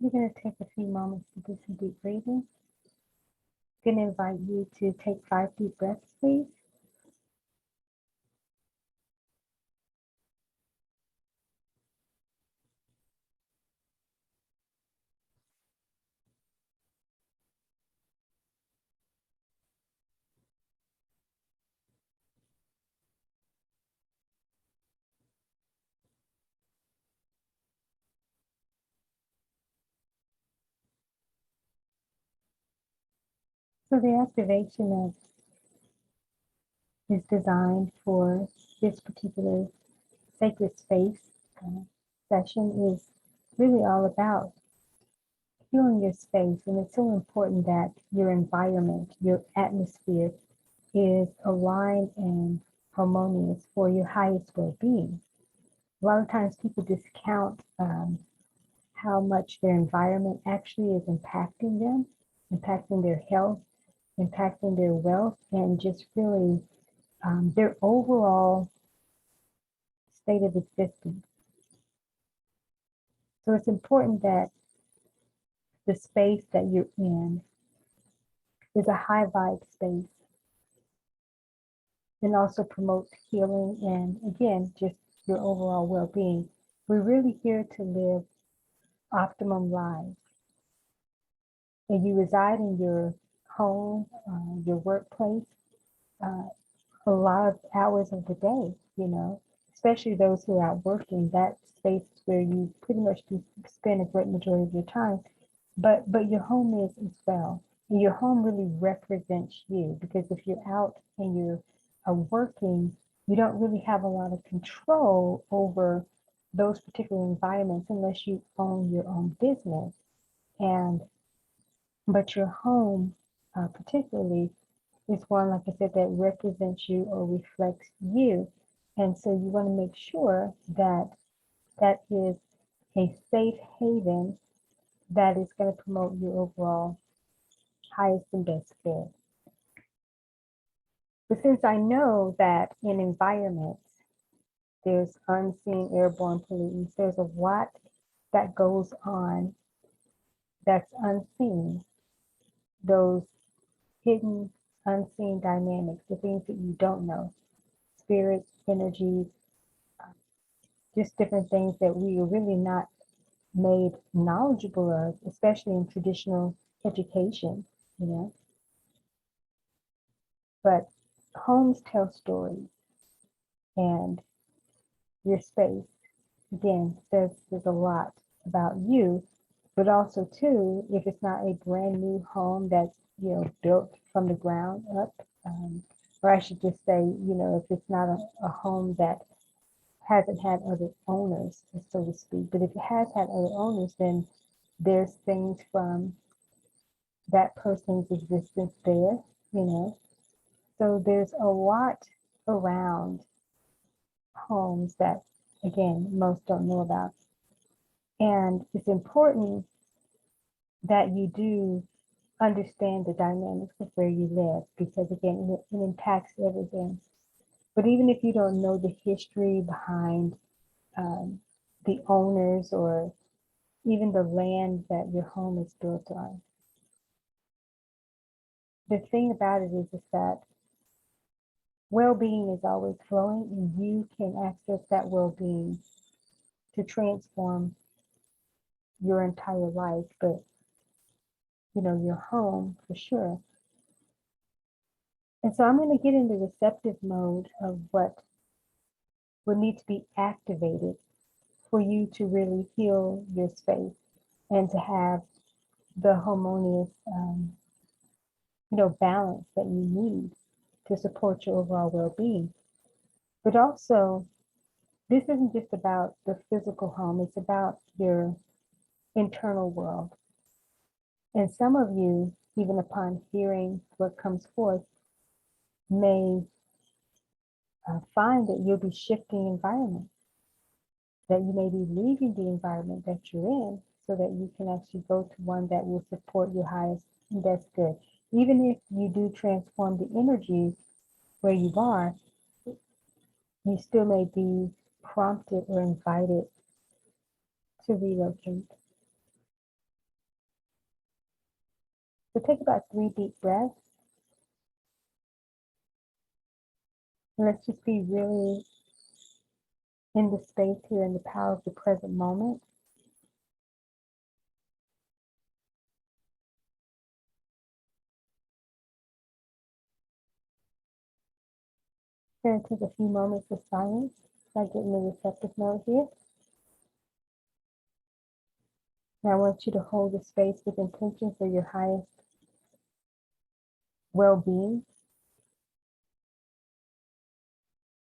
You're going to take a few moments to do some deep breathing. I'm going to invite you to take 5 deep breaths, please. So the activation is designed for this particular sacred space session is really all about healing your space. And it's so important that your environment, your atmosphere is aligned and harmonious for your highest well-being. A lot of times people discount how much their environment actually is impacting them, impacting their health, impacting their wealth, and just really their overall state of existence. So it's important that the space that you're in is a high vibe space and also promotes healing and, again, just your overall well-being. We're really here to live optimum lives. And you reside in your home, your workplace, a lot of hours of the day, especially those who are out working. That space is where you pretty much spend a great majority of your time. But your home is as well. And your home really represents you, because if you're out and you're working, you don't really have a lot of control over those particular environments unless you own your own business. But your home, particularly, is one, like I said, that represents you or reflects you. And so you want to make sure that that is a safe haven that is going to promote your overall highest and best good. But since I know that in environments, there's unseen airborne pollutants, there's a lot that goes on that's unseen, those hidden, unseen dynamics, the things that you don't know, spirits, energies, just different things that we are really not made knowledgeable of, especially in traditional education, But homes tell stories, and your space, again, says there's a lot about you, but also too, if it's not a brand new home that's, built from the ground up, or I should just say, if it's not a home that hasn't had other owners, so to speak, but if it has had other owners, then there's things from that person's existence there, So there's a lot around homes that, again, most don't know about. And it's important that you do understand the dynamics of where you live, because, again, it impacts everything. But even if you don't know the history behind the owners or even the land that your home is built on, the thing about it is that well-being is always flowing, and you can access that well-being to transform your entire life, but your home for sure. And so I'm going to get into receptive mode of what would need to be activated for you to really heal your space and to have the harmonious, balance that you need to support your overall well-being. But also, this isn't just about the physical home, it's about your internal world. And some of you, even upon hearing what comes forth, may find that you'll be shifting environment, that you may be leaving the environment that you're in so that you can actually go to one that will support your highest and best good. Even if you do transform the energy where you are, you still may be prompted or invited to relocate. So take about 3 deep breaths. And let's just be really in the space here, in the power of the present moment. We're going to take a few moments of silence. I get in the receptive mode here. And I want you to hold the space with intention for your highest well-being.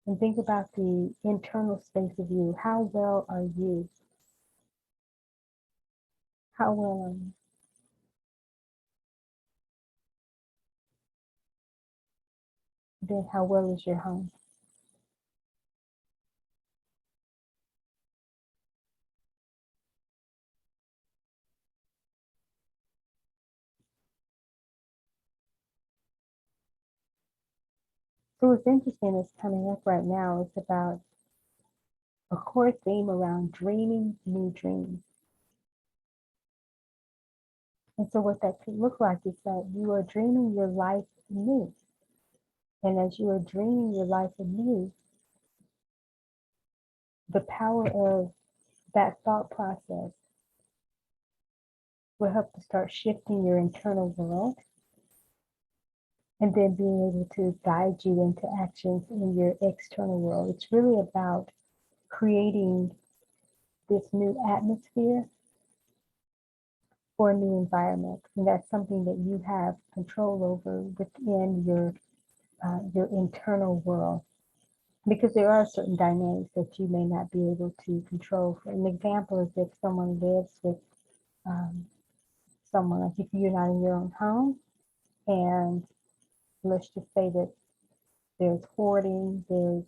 And think about the internal space of you. How well are you? How well are you? Then how well is your home? So what's interesting is coming up right now is about a core theme around dreaming new dreams. And so what that could look like is that you are dreaming your life anew. And as you are dreaming your life anew, the power of that thought process will help to start shifting your internal world and then being able to guide you into actions in your external world. It's really about creating this new atmosphere for a new environment. And that's something that you have control over within your internal world. Because there are certain dynamics that you may not be able to control. For an example is if someone lives with someone, like if you're not in your own home, and let's just say that there's hoarding, there's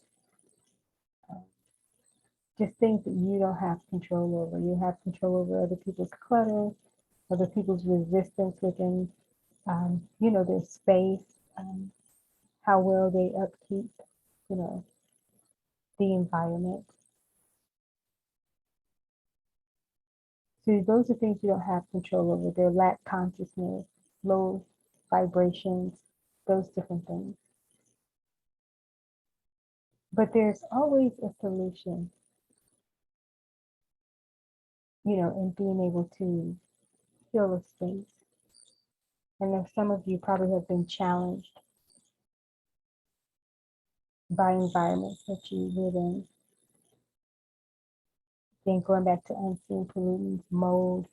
just things that you don't have control over. You have control over other people's clutter, other people's resistance within, their space, how well they upkeep, the environment. So those are things you don't have control over. They're lack consciousness, low vibrations, those different things. But there's always a solution, in being able to heal a space. I know some of you probably have been challenged by environments that you live in. Then going back to unseen pollutants, mold,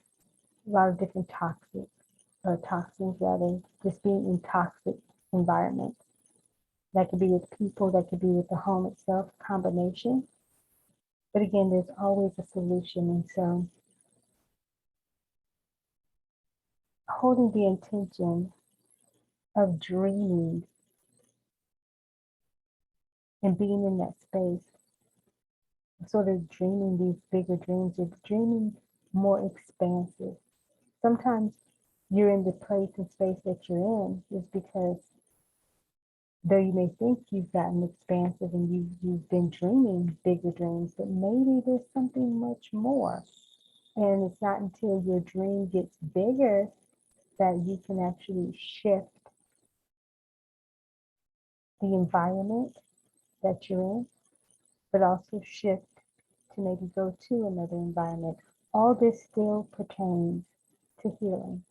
a lot of different toxins rather, just being in toxic environments. That could be with people, that could be with the home itself, combination. But again, there's always a solution. And so holding the intention of dreaming and being in that space, sort of dreaming these bigger dreams, or dreaming more expansive. Sometimes you're in the place and space that you're in is because though you may think you've gotten expansive and you've been dreaming bigger dreams, but maybe there's something much more. And it's not until your dream gets bigger that you can actually shift the environment that you're in, but also shift to maybe go to another environment. All this still pertains to healing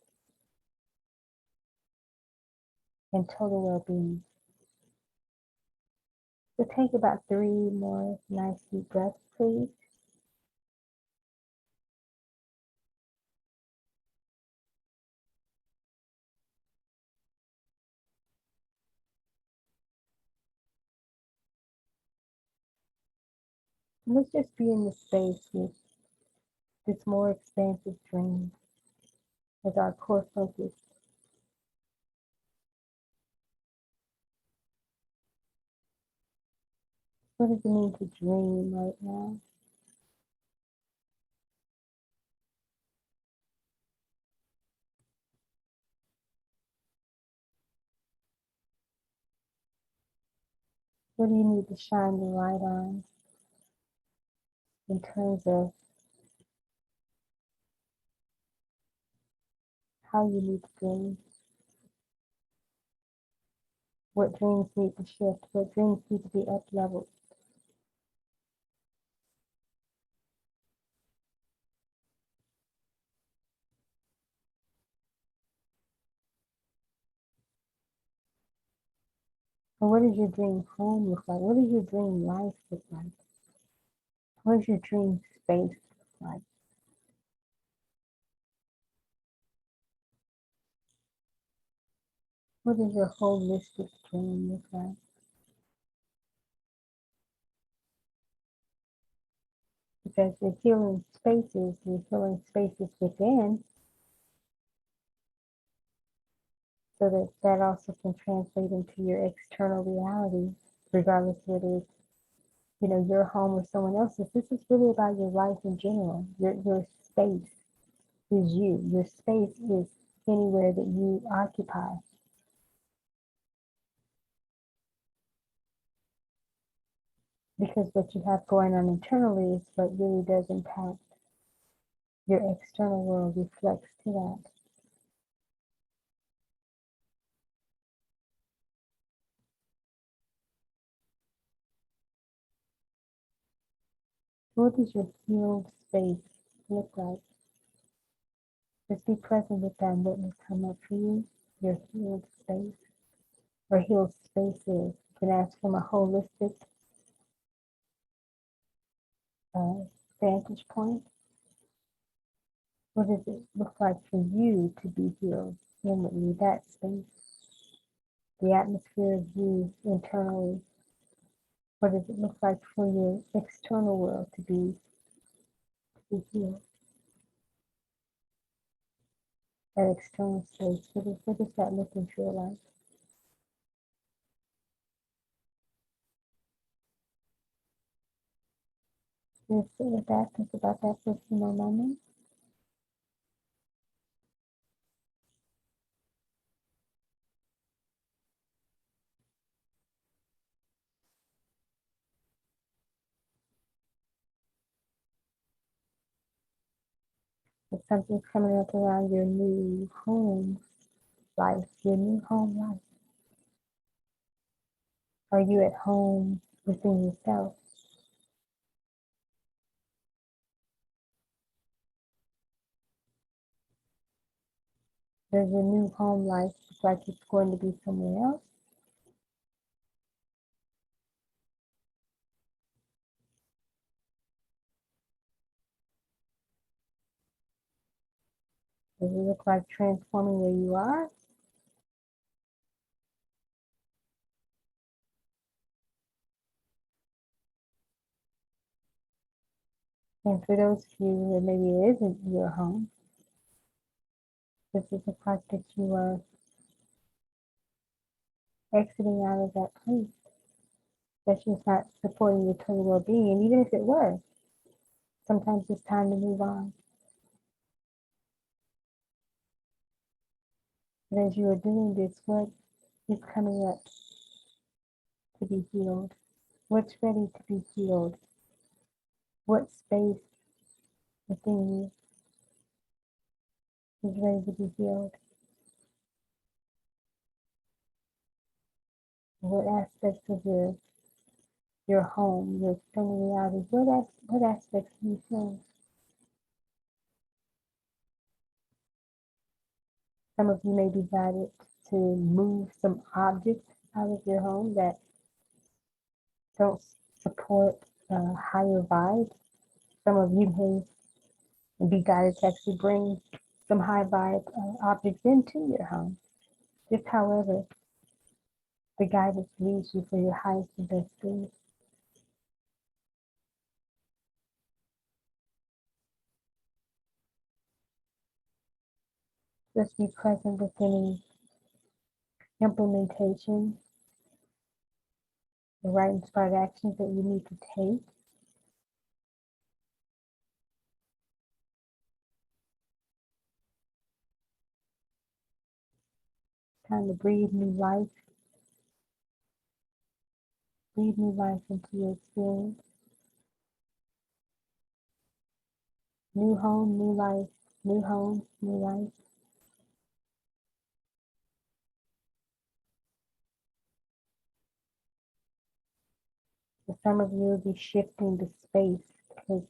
and total well-being. So take about 3 more nice deep breaths, please. And let's just be in the space with this more expansive dream as our core focus. What does it mean to dream right now? What do you need to shine the light on in terms of how you need to dream? What dreams need to shift? What dreams need to be up-leveled? And what does your dream home look like? What does your dream life look like? What does your dream space look like? What does your holistic dream look like? Because you're healing spaces within, so that that also can translate into your external reality, regardless of whether it's, you know, your home or someone else's. This is really about your life in general. Your space is you. Your space is anywhere that you occupy. Because what you have going on internally is what really does impact your external world, reflects to that. What does your healed space look like? Just be present with that and what will come up for you, your healed space, or healed spaces. You can ask from a holistic vantage point. What does it look like for you to be healed inwardly, that space, the atmosphere of you internally? What does it look like for your external world to be healed? That external space, what does that look and feel like? Just sit with that, think about that for a few more moments. If something's coming up around your new home life, your new home life. Are you at home within yourself? Does your new home life look like it's going to be somewhere else? Does it look like transforming where you are? And for those of you that maybe it isn't your home, does it look like that you are exiting out of that place? That's just not supporting your total well-being. And even if it were, sometimes it's time to move on. But as you are doing this, what is coming up to be healed? What's ready to be healed? What space within you is ready to be healed? What aspects of your home, your external reality, what aspects do you feel? Some of you may be guided to move some objects out of your home that don't support higher vibes. Some of you may be guided to actually bring some high vibe objects into your home. Just however the guidance leads you for your highest and best good. Just be present with any implementation, the right inspired actions that you need to take. Time to breathe new life into your experience. New home, new life, new home, new life. For some of you, will be shifting the space because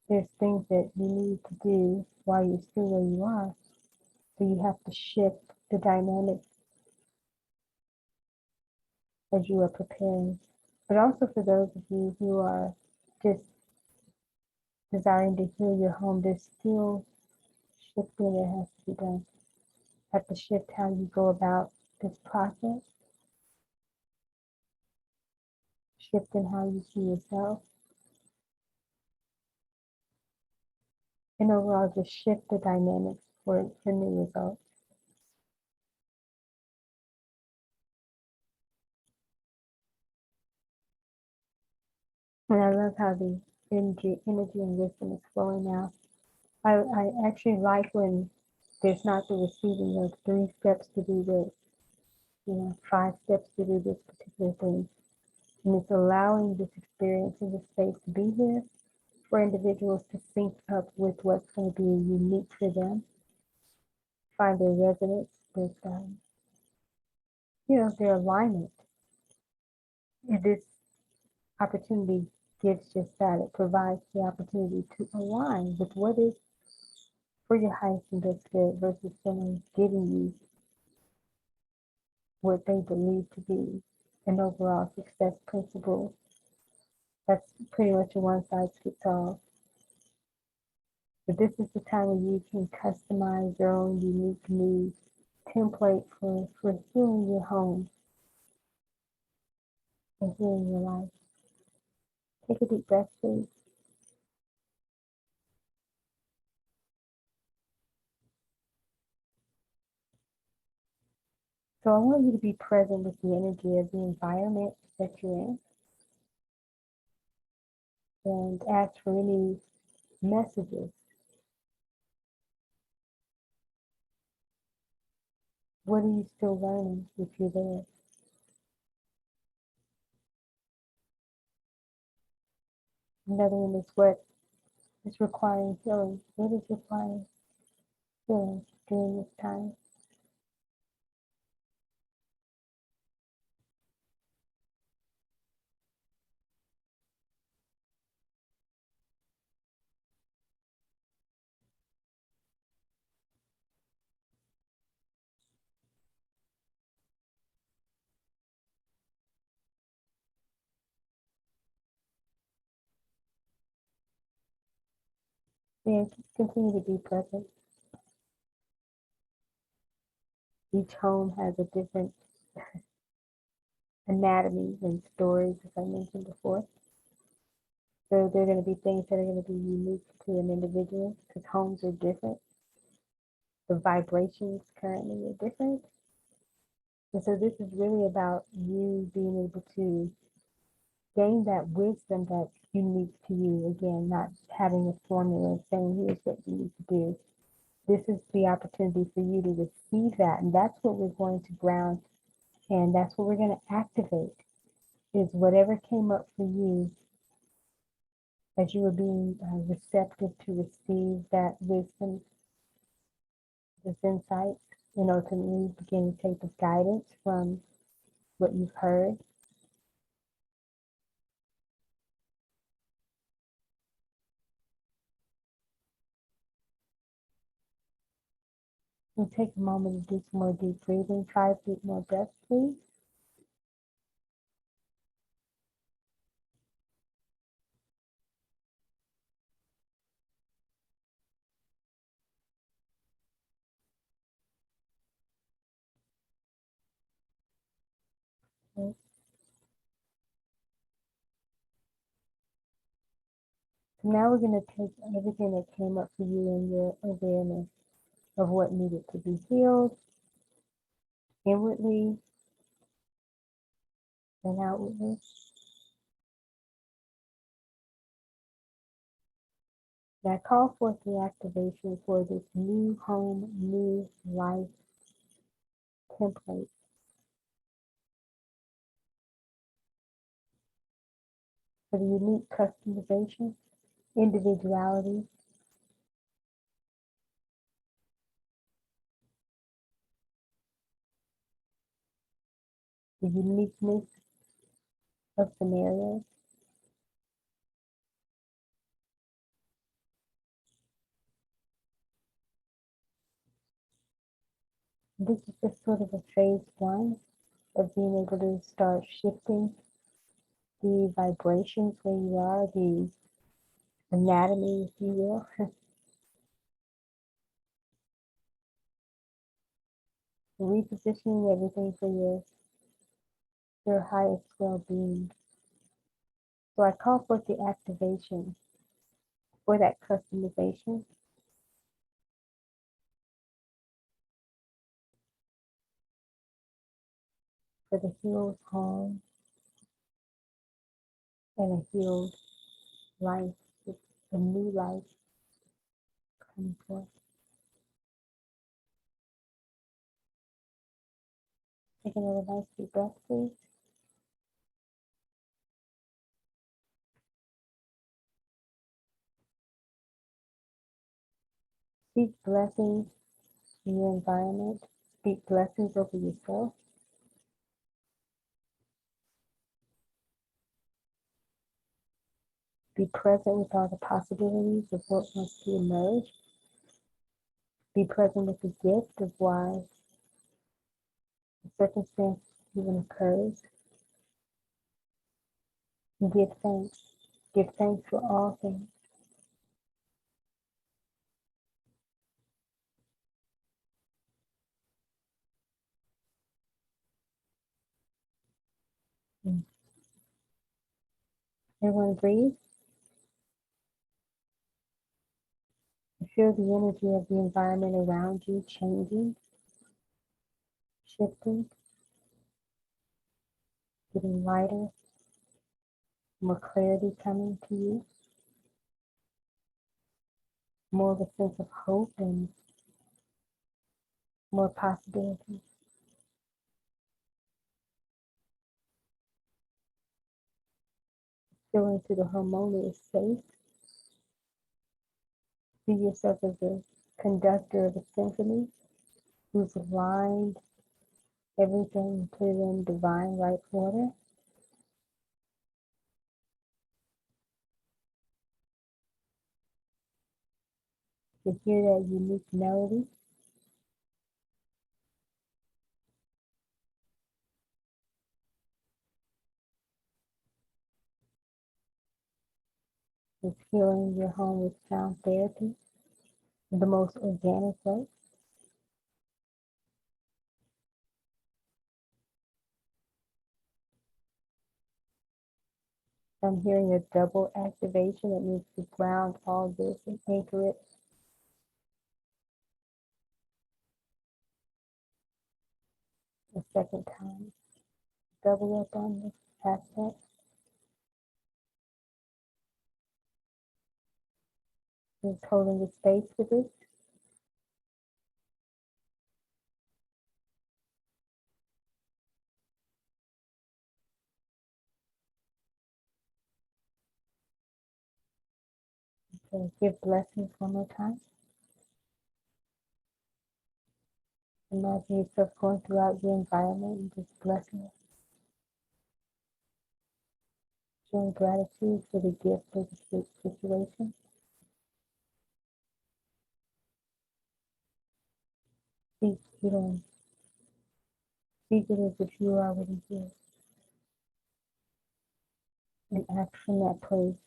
there's things that you need to do while you're still where you are. So you have to shift the dynamics as you are preparing. But also for those of you who are just desiring to heal your home, there's still shifting that has to be done. You have to shift how you go about this process, shift in how you see yourself, and overall just shift the dynamics for new results. And I love how the energy and wisdom is flowing now. I actually like when there's not the receiving of 3 steps to do this, 5 steps to do this particular thing. And it's allowing this experience in this space to be here for individuals to sync up with what's going to be unique for them, find their resonance with, their alignment. And this opportunity gives just that. It provides the opportunity to align with what is for your highest and best good versus someone giving you what they believe to be an overall success principle. That's pretty much a one-size-fits-all. But this is the time when you can customize your own unique new template for healing your home and healing your life. Take a deep breath, please. So I want you to be present with the energy of the environment that you're in and ask for any messages. What are you still learning if you're there? Another one is what is requiring healing. What is requiring healing during this time? And just continue to be present. Each home has a different anatomy and stories, as I mentioned before. So there are going to be things that are going to be unique to an individual because homes are different. The vibrations currently are different. And so this is really about you being able to gain that wisdom that's unique to you. Again, not having a formula and saying, here's what you need to do. This is the opportunity for you to receive that. And that's what we're going to ground. And that's what we're going to activate is whatever came up for you as you were being receptive to receive that wisdom, this insight, and ultimately begin to take the guidance from what you've heard. And take a moment to do some more deep breathing. 5 deep more breaths, please. Okay. So now we're going to take everything that came up for you in your awareness of what needed to be healed inwardly and outwardly. Now call forth the activation for this new home, new life template. For the unique customization, individuality, the uniqueness of scenarios. This is just sort of a phase one of being able to start shifting the vibrations where you are, the anatomy, if you will. Repositioning everything for your highest well-being. So I call forth the activation for that customization, for the healed home and a healed life, with a new life coming forth. Take another nice deep breath, please. Speak blessings in your environment. Speak blessings over yourself. Be present with all the possibilities of what wants to emerge. Be present with the gift of why the circumstance even occurs. And give thanks. Give thanks for all things. Everyone breathe. Feel the energy of the environment around you changing, shifting, getting lighter, more clarity coming to you, more of a sense of hope and more possibilities. Feel into the harmonious space. See yourself as a conductor of a symphony who's aligned everything to in divine right order. To hear that unique melody. It's healing your home with sound therapy in the most organic way. I'm hearing a double activation that needs to ground all this and anchor it. A second time. Double up on this aspect. Just holding the space for this. So give blessings one more time. Imagine yourself going throughout your environment and just blessing it. Showing gratitude for the gift of the situation. Speak healing. Speak it as if you are already here. And act from that place,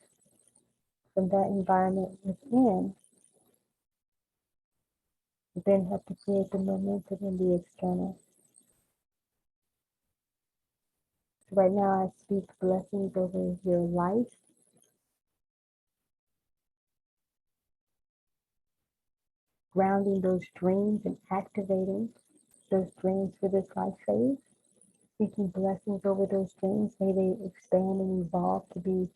from that environment within, you then have to create the momentum in the external. So right now I speak blessings over your life. Grounding those dreams and activating those dreams for this life phase. Speaking blessings over those dreams. May they expand and evolve to be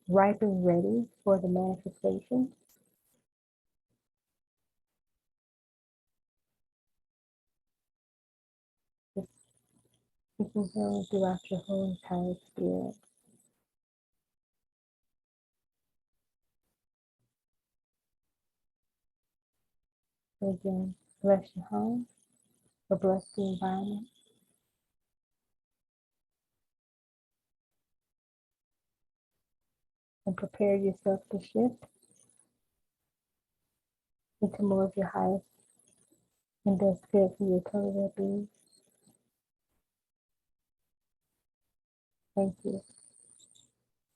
ripe and ready for the manifestation. Just speaking healing throughout your whole entire spirit. So again, bless your home, or bless the environment. and prepare yourself to shift into more of your highest and best good for your total well-being. Thank you.